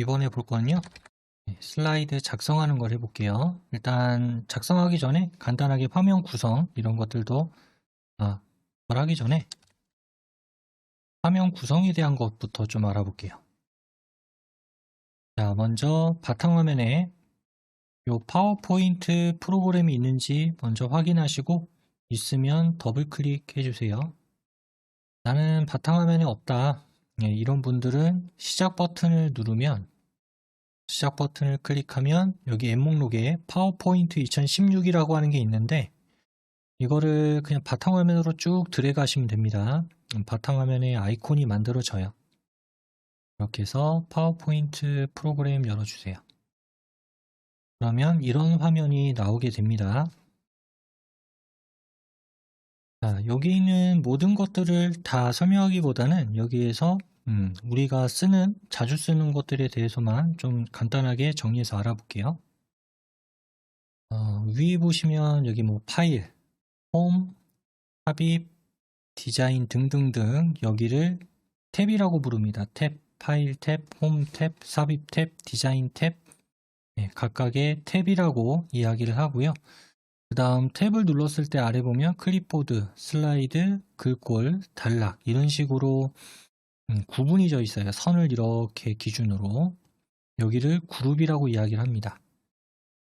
이번에 볼 거는요. 슬라이드 작성하는 걸 해볼게요. 일단 작성하기 전에 간단하게 화면 구성 이런 것들도 뭘 하기 전에 화면 구성에 대한 것부터 좀 알아볼게요. 자, 먼저 바탕화면에 요 파워포인트 프로그램이 있는지 먼저 확인하시고 있으면 더블 클릭해 주세요. 나는 바탕화면에 없다. 이런 분들은 시작 버튼을 누르면 시작 버튼을 클릭하면 여기 앱 목록에 파워포인트 2016이라고 하는 게 있는데 이거를 그냥 바탕화면으로 쭉 드래그 하시면 됩니다. 바탕화면에 아이콘이 만들어져요. 이렇게 해서 파워포인트 프로그램 열어주세요. 그러면 이런 화면이 나오게 됩니다. 자, 여기 있는 모든 것들을 다 설명하기보다는 여기에서 우리가 자주 쓰는 것들에 대해서만 좀 간단하게 정리해서 알아볼게요. 위에 보시면 여기 뭐 파일, 홈, 삽입, 디자인 등등등 여기를 탭이라고 부릅니다. 탭, 파일 탭, 홈 탭, 삽입 탭, 디자인 탭 각각의 탭이라고 이야기를 하고요. 그 다음 탭을 눌렀을 때 아래 보면 클립보드, 슬라이드, 글꼴, 단락 이런 식으로 구분이 져 있어요. 선을 이렇게 기준으로 여기를 그룹이라고 이야기를 합니다.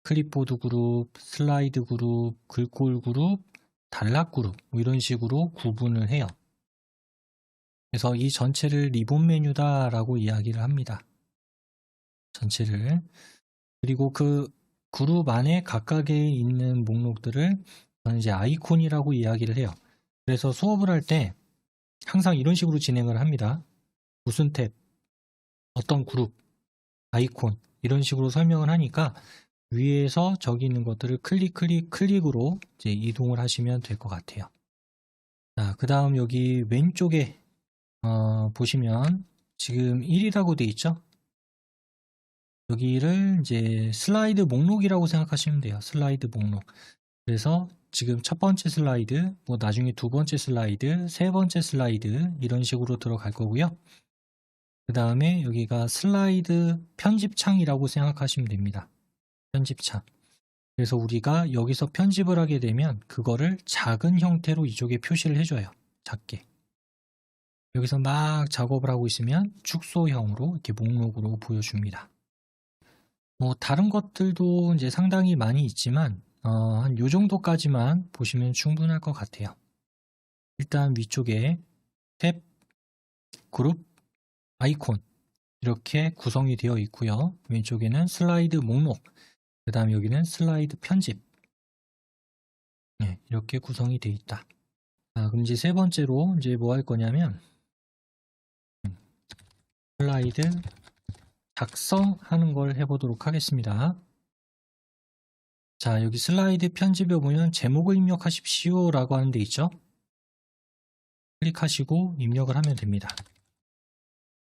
클립보드 그룹, 슬라이드 그룹, 글꼴 그룹, 단락 그룹 뭐 이런 식으로 구분을 해요. 그래서 이 전체를 리본 메뉴다 라고 이야기를 합니다. 전체를. 그리고 그 그룹 안에 각각에 있는 목록들을 저는 이제 아이콘이라고 이야기를 해요. 그래서 수업을 할 때 항상 이런 식으로 진행을 합니다. 무슨 탭, 어떤 그룹, 아이콘 이런 식으로 설명을 하니까 위에서 저기 있는 것들을 클릭으로 이제 이동을 하시면 될 것 같아요. 자, 그 다음 여기 왼쪽에 보시면 지금 1이라고 돼 있죠? 여기를 이제 슬라이드 목록이라고 생각하시면 돼요. 슬라이드 목록. 그래서 지금 첫 번째 슬라이드, 뭐 나중에 두 번째 슬라이드, 세 번째 슬라이드 이런 식으로 들어갈 거고요. 그 다음에 여기가 슬라이드 편집창이라고 생각하시면 됩니다. 편집창. 그래서 우리가 여기서 편집을 하게 되면 그거를 작은 형태로 이쪽에 표시를 해줘요. 작게. 여기서 막 작업을 하고 있으면 축소형으로 이렇게 목록으로 보여줍니다. 뭐 다른 것들도 이제 상당히 많이 있지만 한 요 정도까지만 보시면 충분할 것 같아요. 일단 위쪽에 탭, 그룹, 아이콘 이렇게 구성이 되어 있고요. 왼쪽에는 슬라이드 목록, 그 다음 여기는 슬라이드 편집 이렇게 구성이 되어 있다. 그럼 이제 세 번째로 이제 뭐 할 거냐면 슬라이드 작성하는 걸 해보도록 하겠습니다. 자, 여기 슬라이드 편집에 보면 제목을 입력하십시오 라고 하는 데 있죠. 클릭하시고 입력을 하면 됩니다.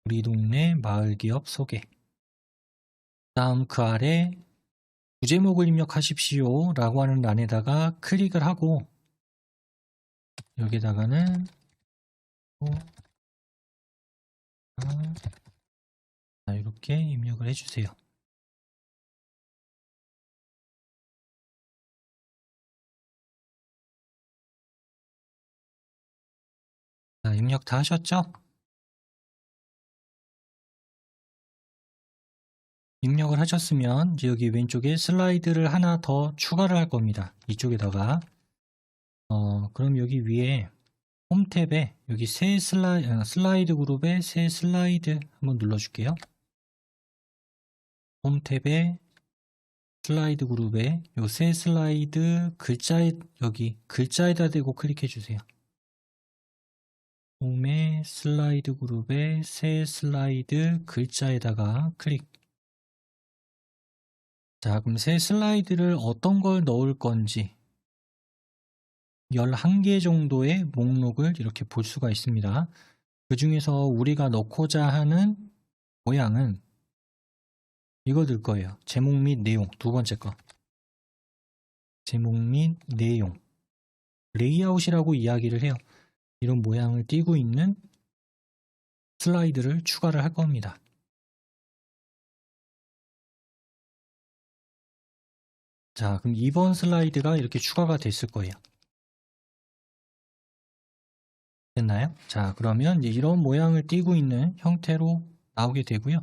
우리 동네 마을기업 소개. 다음 그 아래 부제목을 입력하십시오 라고 하는 란에다가 클릭을 하고 여기다가는 이렇게 입력을 해주세요. 자, 입력 다 하셨죠? 입력을 하셨으면 이제 여기 왼쪽에 슬라이드를 하나 더 추가를 할 겁니다. 이쪽에다가 그럼 여기 위에 홈 탭에 여기 새 슬라이드 그룹에 새 슬라이드 한번 눌러줄게요. 홈 탭에 슬라이드 그룹에 요 새 슬라이드 글자에 여기 글자에다 대고 클릭해 주세요. 홈의 슬라이드 그룹에 새 슬라이드 글자에다가 클릭. 자, 그럼 새 슬라이드를 어떤 걸 넣을 건지 11개 정도의 목록을 이렇게 볼 수가 있습니다. 그 중에서 우리가 넣고자 하는 모양은 이거 들 거예요. 제목 및 내용, 두 번째 거. 제목 및 내용. 레이아웃이라고 이야기를 해요. 이런 모양을 띄고 있는 슬라이드를 추가를 할 겁니다. 자, 그럼 2번 슬라이드가 이렇게 추가가 됐을 거예요. 됐나요? 자, 그러면 이제 이런 모양을 띠고 있는 형태로 나오게 되고요.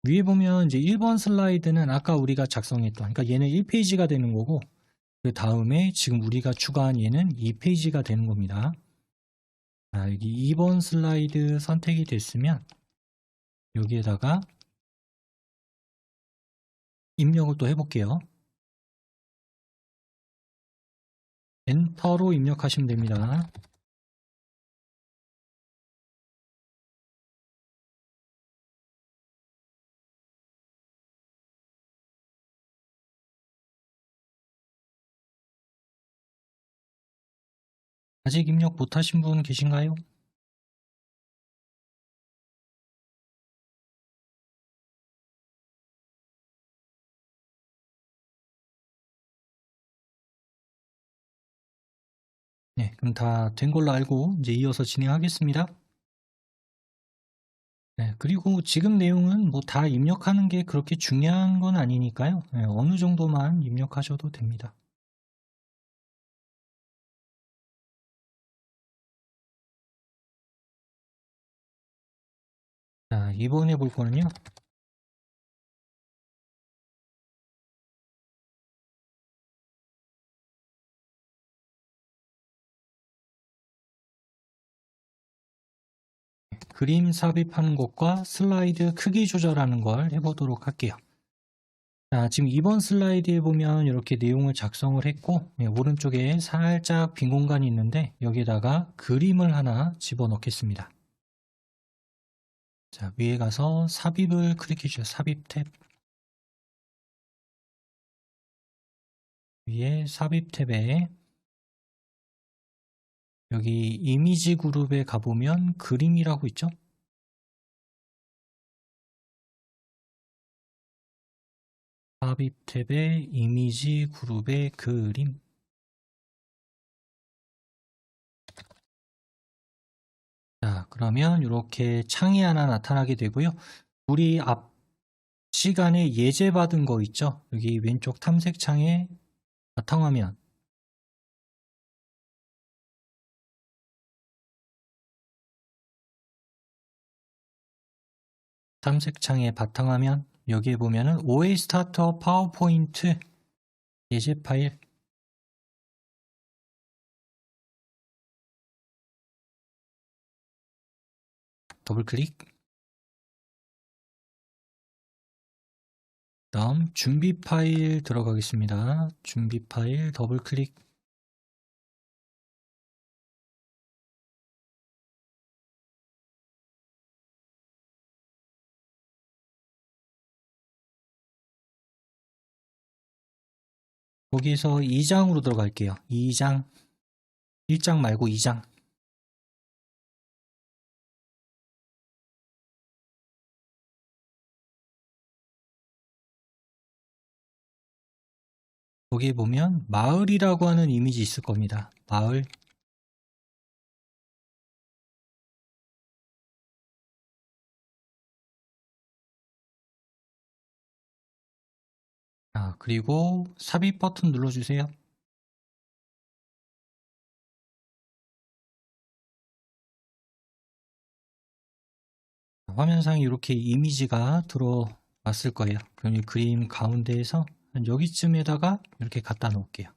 위에 보면 이제 1번 슬라이드는 아까 우리가 작성했던, 그러니까 얘는 1페이지가 되는 거고, 그 다음에 지금 우리가 추가한 얘는 2페이지가 되는 겁니다. 자, 여기 2번 슬라이드 선택이 됐으면 여기에다가 입력을 또 해볼게요. 엔터로 입력하시면 됩니다. 아직 입력 못하신 분 계신가요? 네, 그럼 다 된 걸로 알고 이제 이어서 진행하겠습니다. 네, 그리고 지금 내용은 뭐 다 입력하는 게 그렇게 중요한 건 아니니까요. 네, 어느 정도만 입력하셔도 됩니다. 자, 이번에 볼 거는요. 그림 삽입하는 것과 슬라이드 크기 조절하는 걸 해보도록 할게요. 자, 지금 이번 슬라이드에 보면 이렇게 내용을 작성을 했고, 네, 오른쪽에 살짝 빈 공간이 있는데 여기에다가 그림을 하나 집어넣겠습니다. 자, 위에 가서 삽입을 클릭해 주세요. 삽입 탭. 위에 삽입 탭에 여기 이미지 그룹에 가보면 그림이라고 있죠? 삽입 탭에 이미지 그룹의 그림. 자, 그러면 이렇게 창이 하나 나타나게 되고요. 우리 앞 시간에 예제 받은 거 있죠? 여기 왼쪽 탐색창에 바탕화면. 탐색창에 바탕화면. 여기에 보면은 OA 스타터 파워포인트 예제 파일. 더블 클릭. 다음 준비 파일 들어가겠습니다. 준비 파일 더블 클릭. 거기서 2장으로 들어갈게요. 2장. 1장 말고 2장. 거기에 보면 마을이라고 하는 이미지 있을 겁니다. 마을. 자, 그리고 삽입 버튼 눌러주세요. 화면상에 이렇게 이미지가 들어왔을 거예요. 그럼 이 그림 가운데에서 한 여기쯤에다가 이렇게 갖다 놓을게요.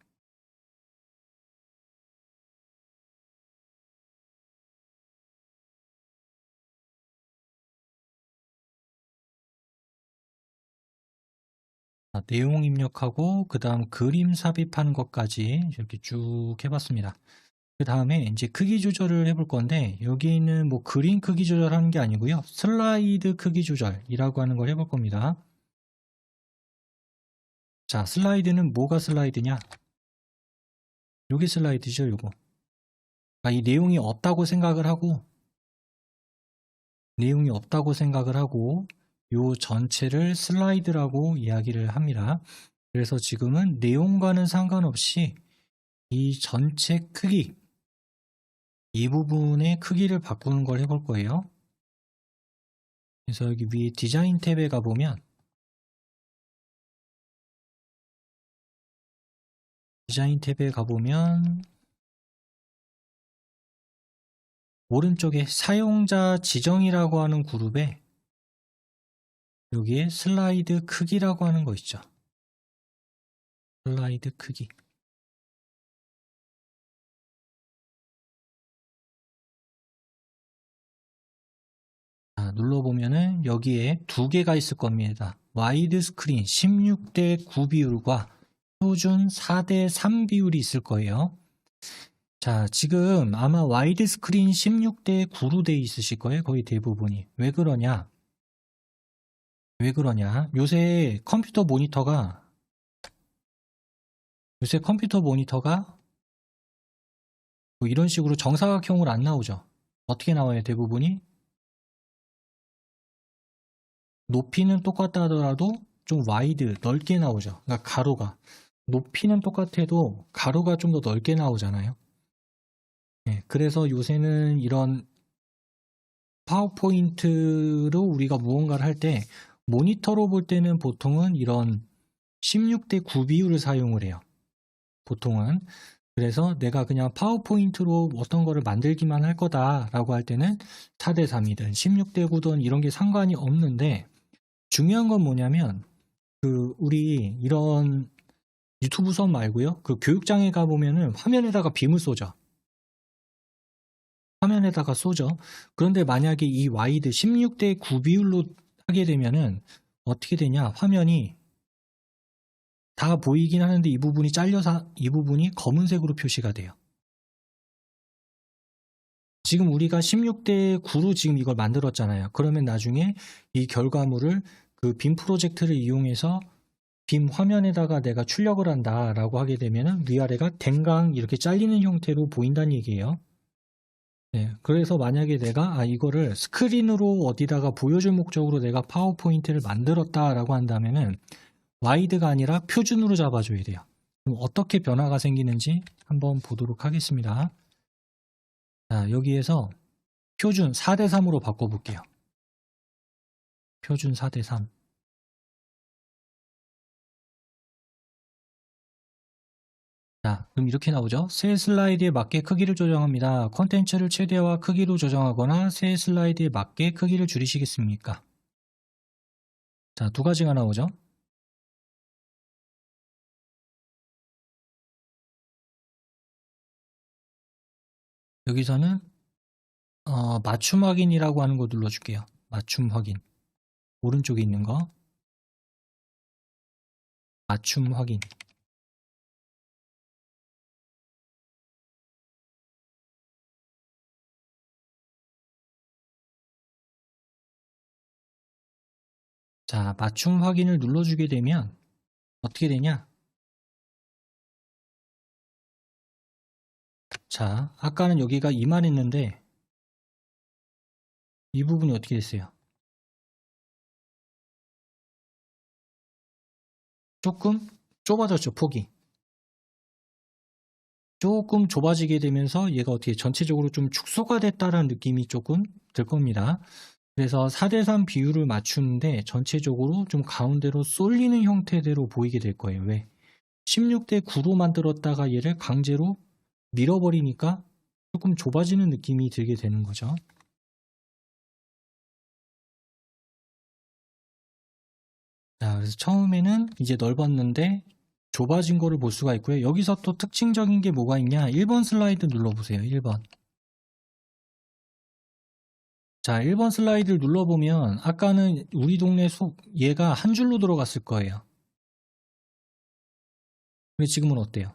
자, 내용 입력하고 그 다음 그림 삽입하는 것까지 이렇게 쭉 해봤습니다. 그 다음에 이제 크기 조절을 해볼 건데 여기는 뭐 그림 크기 조절하는 게 아니고요. 슬라이드 크기 조절이라고 하는 걸 해볼 겁니다. 자, 슬라이드는 뭐가 슬라이드냐? 여기 슬라이드죠, 요거. 그러니까 이 내용이 없다고 생각을 하고 요 전체를 슬라이드라고 이야기를 합니다. 그래서 지금은 내용과는 상관없이 이 전체 크기, 이 부분의 크기를 바꾸는 걸 해볼 거예요. 그래서 여기 위에 디자인 탭에 가보면 디자인 탭에 가보면 오른쪽에 사용자 지정이라고 하는 그룹에 여기에 슬라이드 크기라고 하는 거 있죠. 슬라이드 크기. 자, 눌러보면은 여기에 두 개가 있을 겁니다. 와이드 스크린 16:9 비율과 표준 4:3 비율이 있을 거예요. 자, 지금 아마 와이드 스크린 16:9로 돼 있으실 거예요. 거의 대부분이. 왜 그러냐? 요새 컴퓨터 모니터가 뭐 이런 식으로 정사각형으로 안 나오죠. 어떻게 나와요? 대부분이 높이는 똑같다 하더라도 좀 와이드 넓게 나오죠. 그러니까 가로가 높이는 똑같아도 가로가 좀 더 넓게 나오잖아요. 네, 그래서 요새는 이런 파워포인트로 우리가 무언가를 할 때 모니터로 볼 때는 보통은 이런 16:9 비율을 사용을 해요. 보통은. 그래서 내가 그냥 파워포인트로 어떤 거를 만들기만 할 거다라고 할 때는 4:3이든 16:9든 이런 게 상관이 없는데, 중요한 건 뭐냐면 우리 이런 유튜브 수업 말고요. 교육장에 가보면은 화면에다가 빔을 쏘죠. 그런데 만약에 이 와이드 16:9 비율로 하게 되면은 어떻게 되냐? 화면이 다 보이긴 하는데 이 부분이 잘려서 이 부분이 검은색으로 표시가 돼요. 지금 우리가 16:9로 지금 이걸 만들었잖아요. 그러면 나중에 이 결과물을 빔 프로젝트를 이용해서 빔 화면에다가 내가 출력을 한다라고 하게 되면은 위아래가 댕강 이렇게 잘리는 형태로 보인다는 얘기예요. 네, 그래서 만약에 내가 이거를 스크린으로 어디다가 보여줄 목적으로 내가 파워포인트를 만들었다라고 한다면은 와이드가 아니라 표준으로 잡아줘야 돼요. 그럼 어떻게 변화가 생기는지 한번 보도록 하겠습니다. 자, 여기에서 표준 4:3으로 바꿔볼게요. 표준 4:3. 자, 그럼 이렇게 나오죠. 새 슬라이드에 맞게 크기를 조정합니다. 콘텐츠를 최대화 크기로 조정하거나 새 슬라이드에 맞게 크기를 줄이시겠습니까? 자, 두 가지가 나오죠. 여기서는 맞춤 확인이라고 하는 거 눌러줄게요. 맞춤 확인. 오른쪽에 있는 거. 맞춤 확인. 자, 맞춤 확인을 눌러주게 되면 어떻게 되냐? 자, 아까는 여기가 이만했는데 이 부분이 어떻게 됐어요? 조금 좁아졌죠, 폭이. 조금 좁아지게 되면서 얘가 어떻게 전체적으로 좀 축소가 됐다라는 느낌이 조금 들 겁니다. 그래서 4:3 비율을 맞추는데 전체적으로 좀 가운데로 쏠리는 형태대로 보이게 될 거예요. 왜? 16:9로 만들었다가 얘를 강제로 밀어버리니까 조금 좁아지는 느낌이 들게 되는 거죠. 자, 그래서 처음에는 이제 넓었는데 좁아진 거를 볼 수가 있고요. 여기서 또 특징적인 게 뭐가 있냐? 1번 슬라이드 눌러보세요. 1번. 자, 1번 슬라이드를 눌러보면 아까는 우리 동네 얘가 한 줄로 들어갔을 거예요. 근데 지금은 어때요?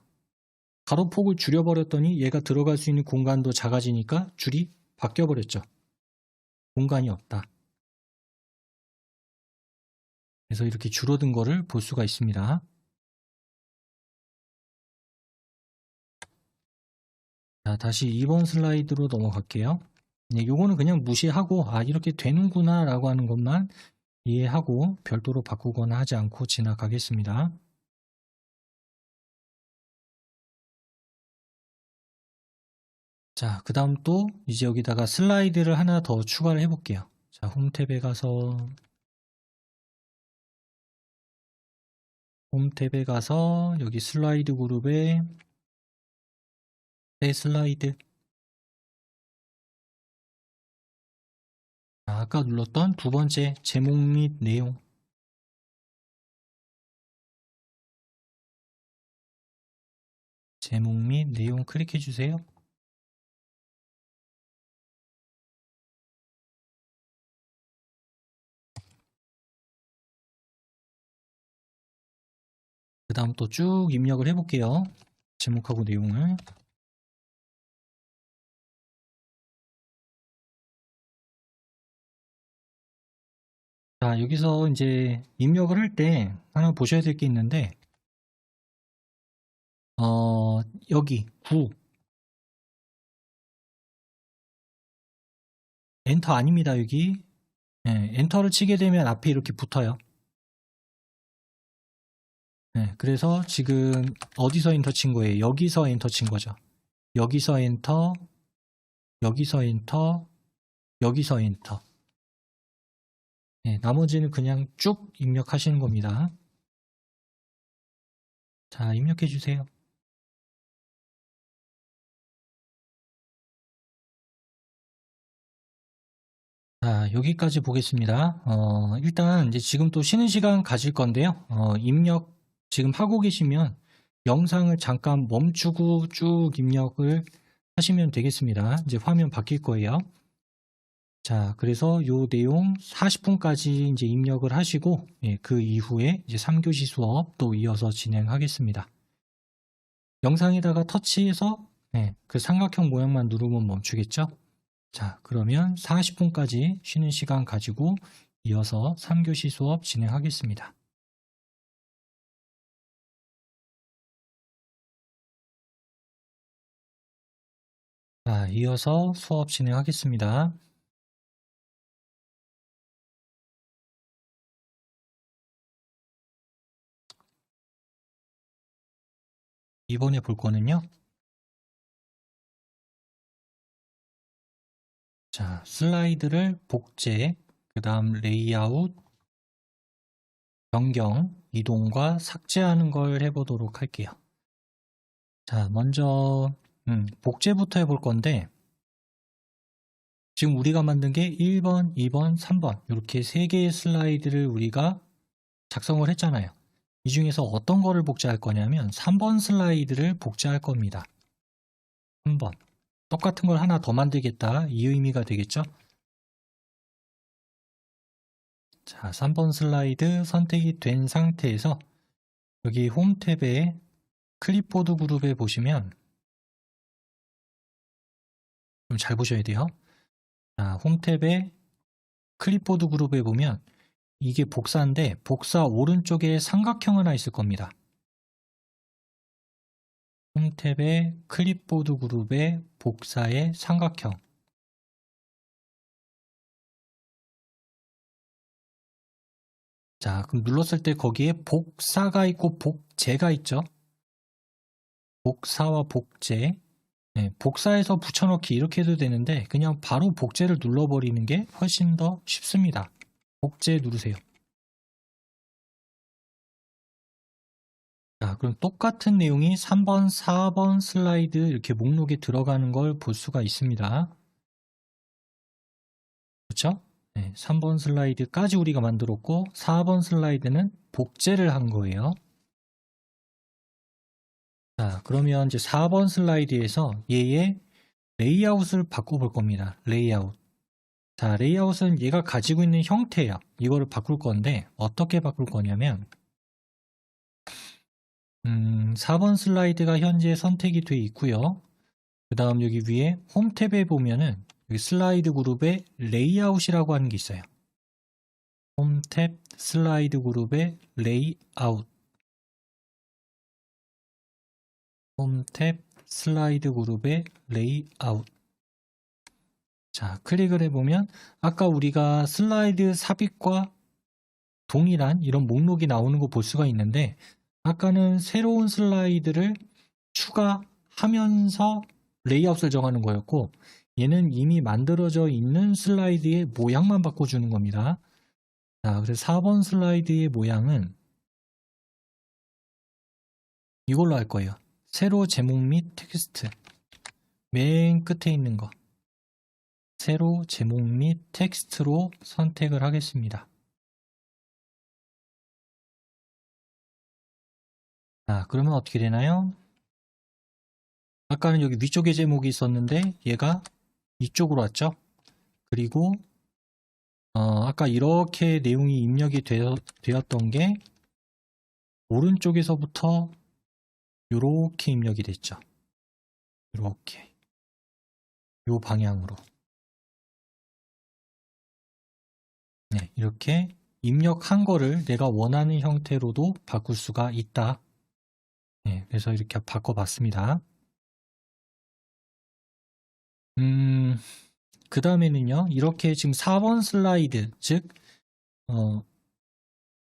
가로폭을 줄여버렸더니 얘가 들어갈 수 있는 공간도 작아지니까 줄이 바뀌어버렸죠. 공간이 없다. 그래서 이렇게 줄어든 거를 볼 수가 있습니다. 자, 다시 2번 슬라이드로 넘어갈게요. 네, 요거는 그냥 무시하고 이렇게 되는구나 라고 하는 것만 이해하고 별도로 바꾸거나 하지 않고 지나가겠습니다. 자, 그 다음 또 이제 여기다가 슬라이드를 하나 더 추가를 해볼게요. 자, 홈 탭에 가서 홈 탭에 가서 여기 슬라이드 그룹에 새 슬라이드. 아까 눌렀던 두 번째 제목 및 내용. 제목 및 내용 클릭해 주세요. 그 다음 또 쭉 입력을 해볼게요. 제목하고 내용을. 자, 여기서 이제 입력을 할 때 하나 보셔야 될 게 있는데, 여기 9 엔터 아닙니다. 여기 엔터를 치게 되면 앞에 이렇게 붙어요. 그래서 지금 어디서 엔터 친 거예요? 여기서 엔터 친 거죠. 여기서 엔터, 여기서 엔터, 여기서 엔터. 나머지는 그냥 쭉 입력하시는 겁니다. 자, 입력해 주세요. 자, 여기까지 보겠습니다. 일단 이제 지금 또 쉬는 시간 가질 건데요. 입력 지금 하고 계시면 영상을 잠깐 멈추고 쭉 입력을 하시면 되겠습니다. 이제 화면 바뀔 거예요. 자, 그래서 요 내용 40분까지 이제 입력을 하시고, 그 이후에 이제 3교시 수업 또 이어서 진행하겠습니다. 영상에다가 터치해서 그 삼각형 모양만 누르면 멈추겠죠? 자, 그러면 40분까지 쉬는 시간 가지고 이어서 3교시 수업 진행하겠습니다. 자, 이어서 수업 진행하겠습니다. 이번에 볼 거는요. 자, 슬라이드를 복제, 그 다음 레이아웃, 변경, 이동과 삭제하는 걸 해보도록 할게요. 자, 먼저 복제부터 해볼 건데, 지금 우리가 만든 게 1번, 2번, 3번 이렇게 3개의 슬라이드를 우리가 작성을 했잖아요. 이 중에서 어떤 거를 복제할 거냐면 3번 슬라이드를 복제할 겁니다. 3번. 똑같은 걸 하나 더 만들겠다, 이 의미가 되겠죠? 자, 3번 슬라이드 선택이 된 상태에서 여기 홈 탭에 클립보드 그룹에 보시면 좀 잘 보셔야 돼요. 자, 홈 탭에 클립보드 그룹에 보면 이게 복사인데 복사 오른쪽에 삼각형 하나 있을 겁니다. 홈 탭에 클립보드 그룹에 복사의 삼각형. 자, 그럼 눌렀을 때 거기에 복사가 있고 복제가 있죠. 복사와 복제. 복사해서 붙여넣기 이렇게 해도 되는데 그냥 바로 복제를 눌러버리는 게 훨씬 더 쉽습니다. 복제 누르세요. 자, 그럼 똑같은 내용이 3번, 4번 슬라이드 이렇게 목록에 들어가는 걸 볼 수가 있습니다. 그렇죠? 3번 슬라이드까지 우리가 만들었고 4번 슬라이드는 복제를 한 거예요. 자, 그러면 이제 4번 슬라이드에서 얘의 레이아웃을 바꿔볼 겁니다. 레이아웃. 자, 레이아웃은 얘가 가지고 있는 형태예요. 이거를 바꿀 건데 어떻게 바꿀 거냐면 4번 슬라이드가 현재 선택이 되어 있고요. 그 다음 여기 위에 홈 탭에 보면은 여기 슬라이드 그룹에 레이아웃이라고 하는 게 있어요. 홈 탭 슬라이드 그룹에 레이아웃. 홈 탭 슬라이드 그룹의 레이아웃. 자, 클릭을 해보면 아까 우리가 슬라이드 삽입과 동일한 이런 목록이 나오는 거 볼 수가 있는데 아까는 새로운 슬라이드를 추가하면서 레이아웃을 정하는 거였고 얘는 이미 만들어져 있는 슬라이드의 모양만 바꿔주는 겁니다. 자, 그래서 4번 슬라이드의 모양은 이걸로 할 거예요. 세로 제목 및 텍스트. 맨 끝에 있는 거. 세로 제목 및 텍스트로 선택을 하겠습니다. 자, 그러면 어떻게 되나요? 아까는 여기 위쪽에 제목이 있었는데 얘가 이쪽으로 왔죠? 그리고 아까 이렇게 내용이 입력이 되었던 게 오른쪽에서부터 이렇게 입력이 됐죠. 이렇게 요 방향으로 네, 이렇게 입력한 거를 내가 원하는 형태로도 바꿀 수가 있다. 네, 그래서 이렇게 바꿔봤습니다. 그 다음에는요, 이렇게 지금 4번 슬라이드, 즉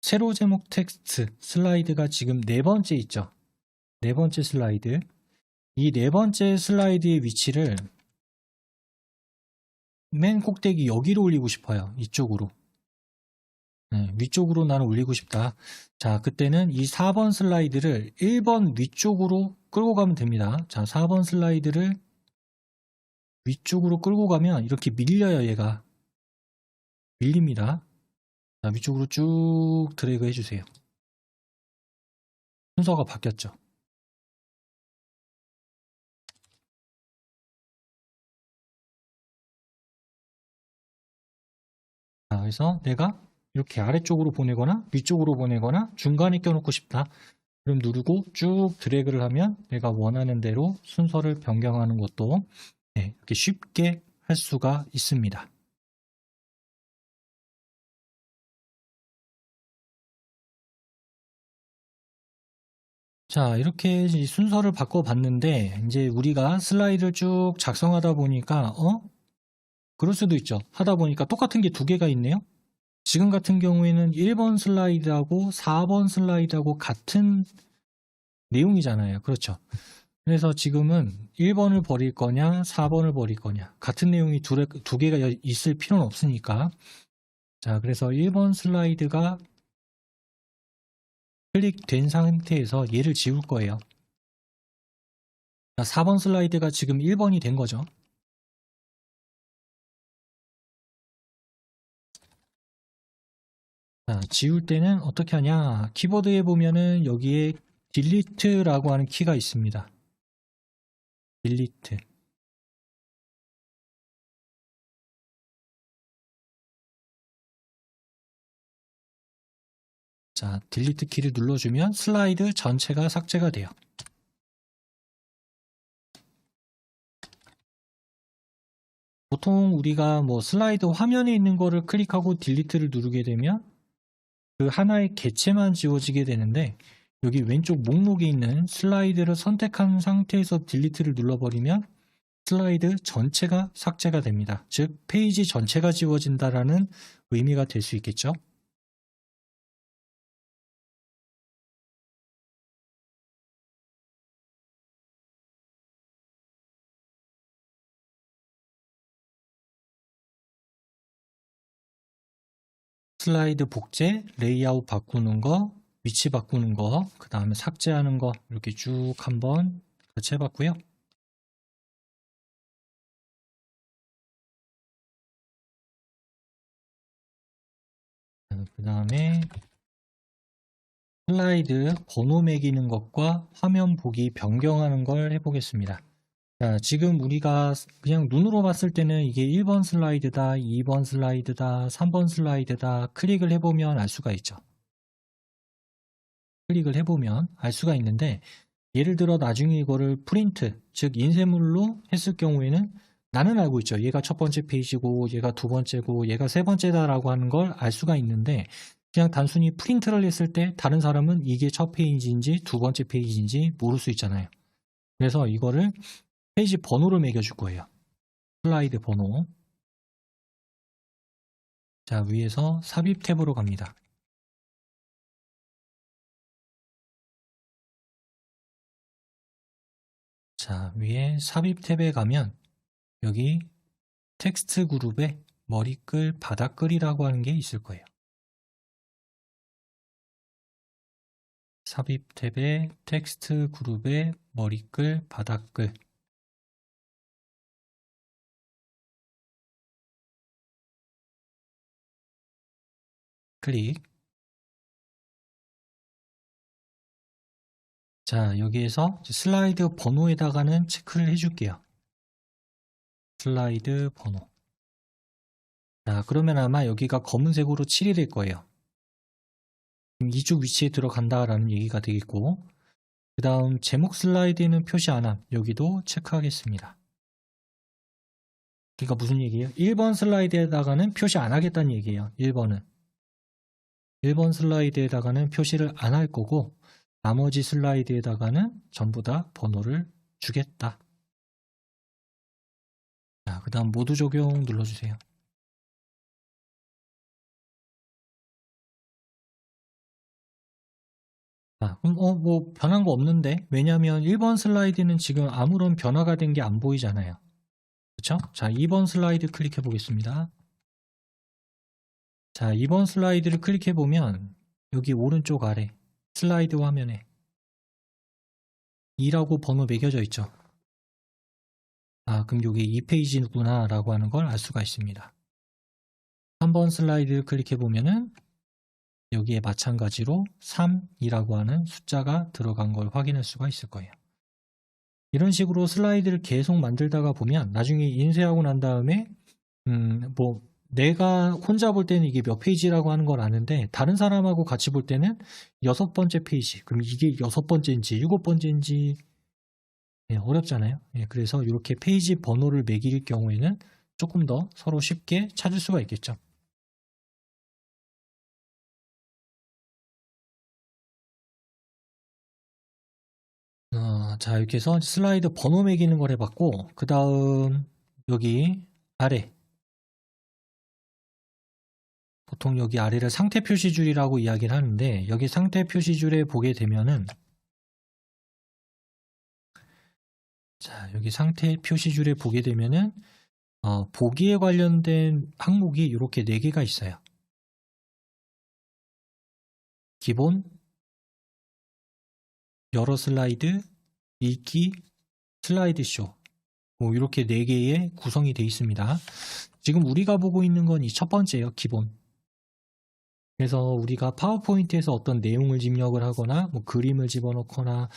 세로 제목 텍스트 슬라이드가 지금 네 번째 있죠. 네 번째 슬라이드. 이 네 번째 슬라이드의 위치를 맨 꼭대기 여기로 올리고 싶어요. 이쪽으로. 네, 위쪽으로 나는 올리고 싶다. 자, 그때는 이 4번 슬라이드를 1번 위쪽으로 끌고 가면 됩니다. 자, 4번 슬라이드를 위쪽으로 끌고 가면 이렇게 밀려요, 얘가. 밀립니다. 자, 위쪽으로 쭉 드래그 해주세요. 순서가 바뀌었죠. 자, 그래서 내가 이렇게 아래쪽으로 보내거나 위쪽으로 보내거나 중간에 껴놓고 싶다. 그럼 누르고 쭉 드래그를 하면 내가 원하는 대로 순서를 변경하는 것도 네, 이렇게 쉽게 할 수가 있습니다. 자, 이렇게 순서를 바꿔봤는데 이제 우리가 슬라이드를 쭉 작성하다 보니까 그럴 수도 있죠. 하다 보니까 똑같은 게 두 개가 있네요. 지금 같은 경우에는 1번 슬라이드하고 4번 슬라이드하고 같은 내용이잖아요. 그렇죠. 그래서 지금은 1번을 버릴 거냐 4번을 버릴 거냐 같은 내용이 두 개가 있을 필요는 없으니까 자, 그래서 1번 슬라이드가 클릭된 상태에서 얘를 지울 거예요. 자, 4번 슬라이드가 지금 1번이 된 거죠. 자, 지울 때는 어떻게 하냐? 키보드에 보면은 여기에 딜리트라고 하는 키가 있습니다. 딜리트. 자, 딜리트 키를 눌러주면 슬라이드 전체가 삭제가 돼요. 보통 우리가 뭐 슬라이드 화면에 있는 거를 클릭하고 딜리트를 누르게 되면 그 하나의 객체만 지워지게 되는데 여기 왼쪽 목록에 있는 슬라이드를 선택한 상태에서 딜리트를 눌러버리면 슬라이드 전체가 삭제가 됩니다. 즉 페이지 전체가 지워진다라는 의미가 될 수 있겠죠. 슬라이드 복제, 레이아웃 바꾸는 거, 위치 바꾸는 거, 그 다음에 삭제하는 거 이렇게 쭉 한번 같이 해봤고요. 그 다음에 슬라이드 번호 매기는 것과 화면 보기 변경하는 걸 해보겠습니다. 자, 지금 우리가 그냥 눈으로 봤을 때는 이게 1번 슬라이드다, 2번 슬라이드다, 3번 슬라이드다 클릭을 해보면 알 수가 있죠. 클릭을 해보면 알 수가 있는데 예를 들어 나중에 이거를 프린트, 즉 인쇄물로 했을 경우에는 나는 알고 있죠. 얘가 첫 번째 페이지고 얘가 두 번째고 얘가 세 번째다라고 하는 걸 알 수가 있는데 그냥 단순히 프린트를 했을 때 다른 사람은 이게 첫 페이지인지 두 번째 페이지인지 모를 수 있잖아요. 그래서 이거를 페이지 번호를 매겨줄 거예요. 슬라이드 번호. 자, 위에서 삽입 탭으로 갑니다. 자, 위에 삽입 탭에 가면 여기 텍스트 그룹에 머리글, 바닥, 글이라고 하는 게 있을 거예요. 삽입 탭에 텍스트 그룹의 머리글, 바닥글. 클릭. 자, 여기에서 슬라이드 번호에다가는 체크를 해줄게요. 슬라이드 번호. 자, 그러면 아마 여기가 검은색으로 칠이 될 거예요. 이쪽 위치에 들어간다라는 얘기가 되겠고, 그 다음 제목 슬라이드에는 표시 안 함. 여기도 체크하겠습니다. 그러니까 무슨 얘기예요? 1번 슬라이드에다가는 표시 안 하겠다는 얘기예요. 1번은. 1번 슬라이드에다가는 표시를 안 할 거고, 나머지 슬라이드에다가는 전부 다 번호를 주겠다. 자, 그 다음 모두 적용 눌러주세요. 자, 그럼 뭐 변한 거 없는데? 왜냐면 1번 슬라이드는 지금 아무런 변화가 된 게 안 보이잖아요. 그쵸? 자, 2번 슬라이드 클릭해 보겠습니다. 자, 2번 슬라이드를 클릭해 보면 여기 오른쪽 아래 슬라이드 화면에 2라고 번호 매겨져 있죠. 아, 그럼 여기 2페이지구나 라고 하는 걸 알 수가 있습니다. 3번 슬라이드를 클릭해 보면은 여기에 마찬가지로 3이라고 하는 숫자가 들어간 걸 확인할 수가 있을 거예요. 이런 식으로 슬라이드를 계속 만들다가 보면 나중에 인쇄하고 난 다음에 뭐 내가 혼자 볼 때는 이게 몇 페이지라고 하는 걸 아는데 다른 사람하고 같이 볼 때는 6번째 페이지, 그럼 이게 6번째인지 7번째인지 어렵잖아요. 그래서 이렇게 페이지 번호를 매길 경우에는 조금 더 서로 쉽게 찾을 수가 있겠죠. 자, 이렇게 해서 슬라이드 번호 매기는 걸 해봤고, 그 다음 여기 아래, 보통 여기 아래를 상태 표시줄이라고 이야기를 하는데, 여기 상태 표시줄에 보게 되면은, 자, 여기 상태 표시줄에 보게 되면은 보기에 관련된 항목이 이렇게 4개가 있어요. 기본, 여러 슬라이드, 읽기, 슬라이드쇼, 뭐 이렇게 4개의 구성이 되어 있습니다. 지금 우리가 보고 있는 건 이 첫 번째예요. 기본. 그래서 우리가 파워포인트에서 어떤 내용을 입력을 하거나 뭐 그림을 집어넣거나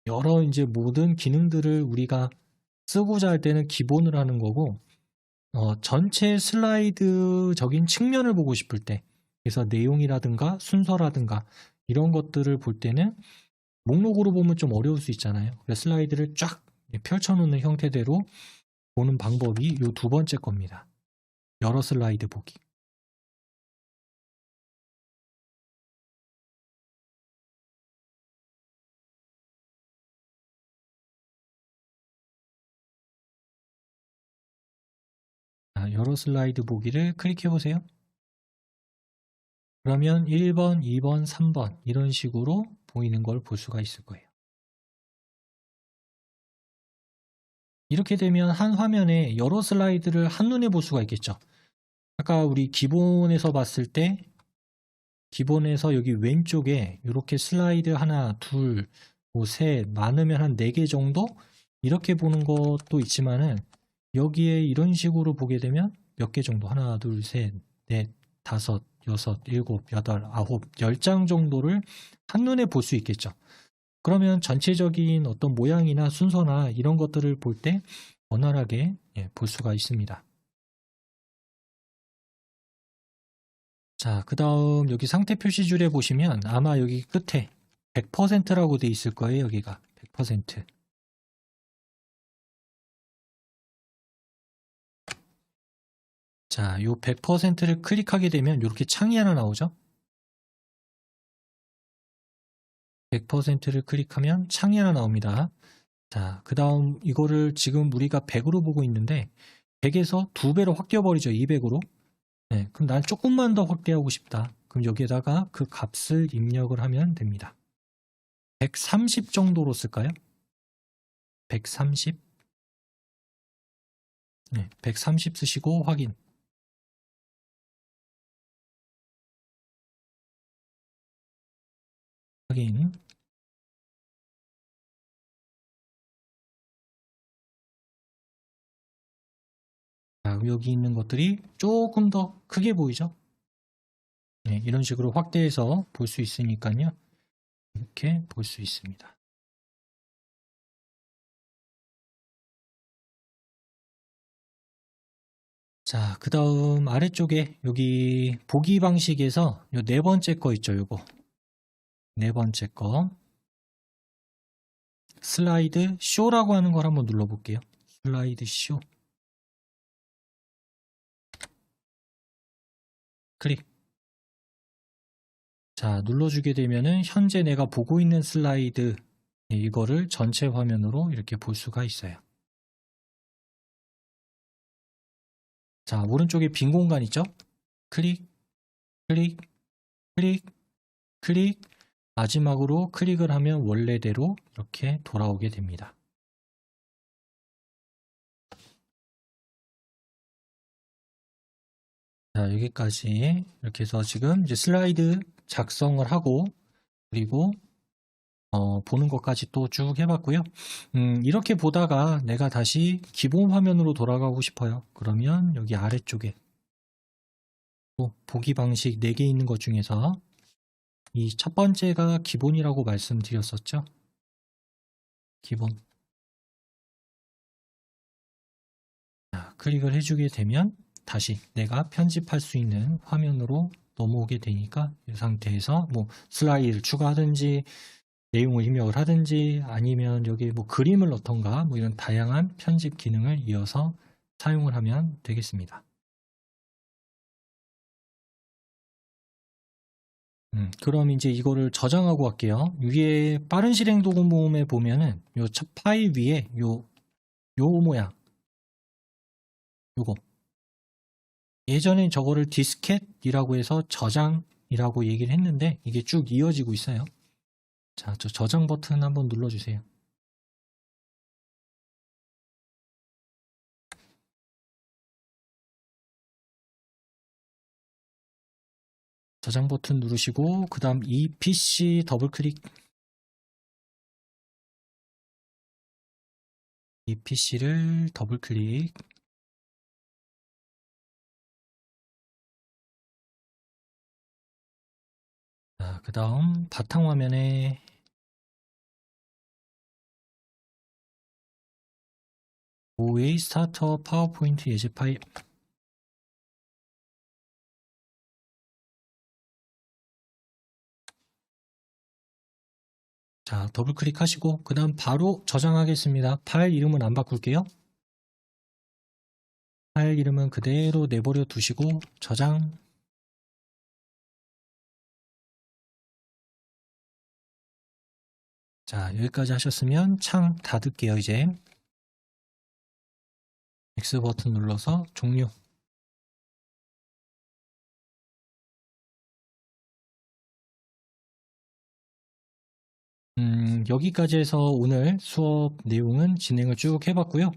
여러 이제 모든 기능들을 우리가 쓰고자 할 때는 기본을 하는 거고, 전체 슬라이드적인 측면을 보고 싶을 때, 그래서 내용이라든가 순서라든가 이런 것들을 볼 때는 목록으로 보면 좀 어려울 수 있잖아요. 그래서 슬라이드를 쫙 펼쳐놓는 형태대로 보는 방법이 이 2번째 겁니다. 여러 슬라이드 보기. 여러 슬라이드 보기를 클릭해 보세요. 그러면 1번, 2번, 3번 이런 식으로 보이는 걸 볼 수가 있을 거예요. 이렇게 되면 한 화면에 여러 슬라이드를 한눈에 볼 수가 있겠죠. 아까 우리 기본에서 봤을 때 기본에서 여기 왼쪽에 이렇게 슬라이드 하나, 둘, 뭐 셋, 많으면 한 4개 정도 이렇게 보는 것도 있지만은 여기에 이런 식으로 보게 되면 몇 개 정도 하나, 둘, 셋, 넷, 다섯, 여섯, 일곱, 여덟, 아홉, 10장 정도를 한눈에 볼 수 있겠죠. 그러면 전체적인 어떤 모양이나 순서나 이런 것들을 볼 때 원활하게 볼 수가 있습니다. 자, 그 다음 여기 상태 표시줄에 보시면 아마 여기 끝에 100%라고 돼 있을 거예요. 여기가 100%. 자, 요 100%를 클릭하게 되면 이렇게 창이 하나 나오죠. 100%를 클릭하면 창이 하나 나옵니다. 자, 그 다음 이거를 지금 우리가 100으로 보고 있는데 100에서 2배로 확 뛰어버리죠. 200으로. 네, 그럼 난 조금만 더 확대하고 싶다. 그럼 여기에다가 그 값을 입력을 하면 됩니다. 130 정도로 쓸까요? 130. 네, 130 쓰시고 확인. 확인. 자, 여기 있는 것들이 조금 더 크게 보이죠? 네, 이런 식으로 확대해서 볼 수 있으니까요. 이렇게 볼 수 있습니다. 자, 그 다음 아래쪽에 여기 보기 방식에서 요 네 번째 거 있죠, 요거. 네 번째 거. 슬라이드 쇼라고 하는 걸 한번 눌러볼게요. 슬라이드 쇼. 클릭. 자, 눌러주게 되면은 현재 내가 보고 있는 슬라이드 이거를 전체 화면으로 이렇게 볼 수가 있어요. 자, 오른쪽에 빈 공간 있죠? 클릭, 클릭, 클릭, 클릭. 마지막으로 클릭을 하면 원래대로 이렇게 돌아오게 됩니다. 자, 여기까지 이렇게 해서 지금 이제 슬라이드 작성을 하고 그리고 보는 것까지 또 쭉 해봤고요. 이렇게 보다가 내가 다시 기본 화면으로 돌아가고 싶어요. 그러면 여기 아래쪽에 또 보기 방식 4개 있는 것 중에서 이 첫 번째가 기본이라고 말씀드렸었죠. 기본. 자, 클릭을 해주게 되면 다시 내가 편집할 수 있는 화면으로 넘어오게 되니까 이 상태에서 뭐 슬라이드를 추가하든지 내용을 입력을 하든지 아니면 여기 뭐 그림을 넣던가 뭐 이런 다양한 편집 기능을 이어서 사용을 하면 되겠습니다. 그럼 이제 이거를 저장하고 갈게요. 위에 빠른 실행 도구모음에 보면은 요 첫 파일 위에 요 모양 요거 예전에 저거를 디스켓이라고 해서 저장이라고 얘기를 했는데 이게 쭉 이어지고 있어요. 자, 저 저장 버튼 한번 눌러주세요. 저장 버튼 누르시고 그 다음 이 PC 더블 클릭. 이 PC를 더블 클릭. 자, 그 다음 바탕화면에 OA 스타터 파워포인트 예제 파일. 자, 더블 클릭하시고 그 다음 바로 저장하겠습니다. 파일 이름은 안 바꿀게요. 파일 이름은 그대로 내버려 두시고 저장. 자, 여기까지 하셨으면 창 닫을게요. 이제 X 버튼 눌러서 종료. 여기까지 해서 오늘 수업 내용은 진행을 쭉 해봤고요.